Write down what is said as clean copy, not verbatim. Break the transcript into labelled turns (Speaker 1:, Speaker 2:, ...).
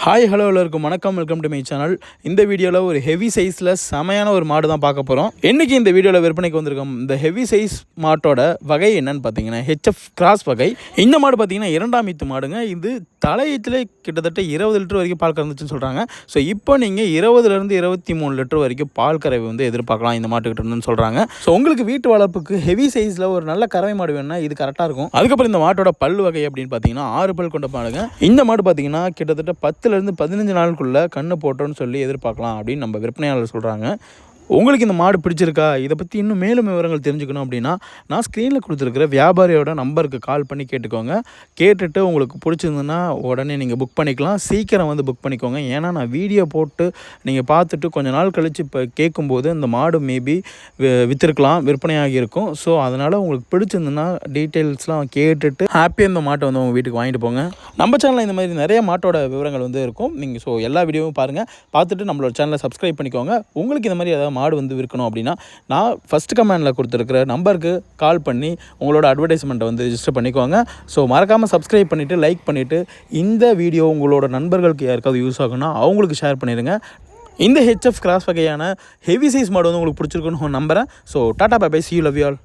Speaker 1: Hi hello எல்லாருக்கும் வணக்கம். Welcome to my channel. இந்த வீடியோவில் ஒரு ஹெவி சைஸில் செமையான ஒரு மாடு தான் பார்க்க போகிறோம். இன்றைக்கி இந்த வீடியோவில் விற்பனைக்கு வந்திருக்கோம். இந்த ஹெவி சைஸ் மாட்டோட வகை என்னன்னு பார்த்தீங்கன்னா ஹெச்எஃப் கிராஸ் வகை. இந்த மாடு பார்த்தீங்கன்னா இரண்டாம் ஈத்து மாடுங்க. இது தலையீத்தில் கிட்டத்தட்ட 20 லிட்டர் வரைக்கும் பால் கறந்துச்சுன்னு சொல்கிறாங்க. ஸோ இப்போ நீங்கள் 20லேருந்து 23 லிட்டர் வரைக்கும் பால் கறவை வந்து எதிர்பார்க்கலாம் இந்த மாட்டுக்கிட்ட இருந்துன்னு சொல்கிறாங்க. ஸோ உங்களுக்கு வீட்டு வளர்ப்புக்கு ஹெவி சைஸில் ஒரு நல்ல கறவை மாடு வேணும்னா இது கரெக்டாக இருக்கும். அதுக்கப்புறம் இந்த மாட்டோட பல் வகை அப்படின்னு பார்த்தீங்கன்னா 6 பல் கொண்ட மாடுங்க. இந்த மாடு பார்த்தீங்கன்னா கிட்டத்தட்ட 10லேருந்து 15 நாளுக்குள்ளே கண்ணு போட்டோன்னு சொல்லி எதிர்பார்க்கலாம் அப்படின்னு நம்ம விற்பனையாளர் சொல்கிறாங்க. உங்களுக்கு இந்த மாடு பிடிச்சிருக்கா, இதை பற்றி இன்னும் மேலும் விவரங்கள் தெரிஞ்சுக்கணும் அப்படின்னா நான் ஸ்க்ரீனில் கொடுத்துருக்கிற வியாபாரியோட நம்பருக்கு கால் பண்ணி கேட்டுக்கோங்க. கேட்டுட்டு உங்களுக்கு பிடிச்சிருந்துன்னா உடனே நீங்கள் புக் பண்ணிக்கலாம். சீக்கிரம் வந்து புக் பண்ணிக்கோங்க. ஏன்னா நான் வீடியோ போட்டு நீங்கள் பார்த்துட்டு கொஞ்சம் நாள் கழித்து இப்போ கேட்கும்போது இந்த மாடு மேபி விற்றுருக்கலாம், விற்பனையாகி இருக்கும். ஸோ அதனால் உங்களுக்கு பிடிச்சிருந்துன்னா டீட்டெயில்ஸ்லாம் கேட்டுட்டு ஹாப்பியாக இந்த மாட்டை வந்து உங்கள் வீட்டுக்கு வாங்கிட்டு போங்க. நம்ம சேனலில் இந்த மாதிரி நிறைய மாட்டோட விவரங்கள் வந்து இருக்கும். நீங்கள் எல்லா வீடியோவும் பாருங்கள். பார்த்துட்டு நம்மளோட சேனலை சப்ஸ்கிரைப் பண்ணிக்கோங்க. உங்களுக்கு இந்த மாதிரி ஏதாவது மாடு வந்து விற்கணும் அப்படின்னா நான் ஃபஸ்ட் கமெண்டில் கொடுத்துருக்கிற நம்பருக்கு கால் பண்ணி உங்களோட அட்வர்டைஸ்மெண்ட்டை வந்து ரிஜிஸ்டர் பண்ணிக்கோங்க. ஸோ மறக்காமல் சப்ஸ்கிரைப் பண்ணிவிட்டு லைக் பண்ணிவிட்டு இந்த வீடியோ உங்களோட நண்பர்களுக்கு யாருக்காவது யூஸ் ஆகுன்னா அவங்களுக்கு ஷேர் பண்ணிடுங்க. இந்த ஹெச்எஃப் கிராஸ் வகையான ஹெவி சைஸ் மாடு வந்து உங்களுக்கு பிடிச்சிருக்குன்னு நம்புகிறேன். So tata bye bye, see you, love you all.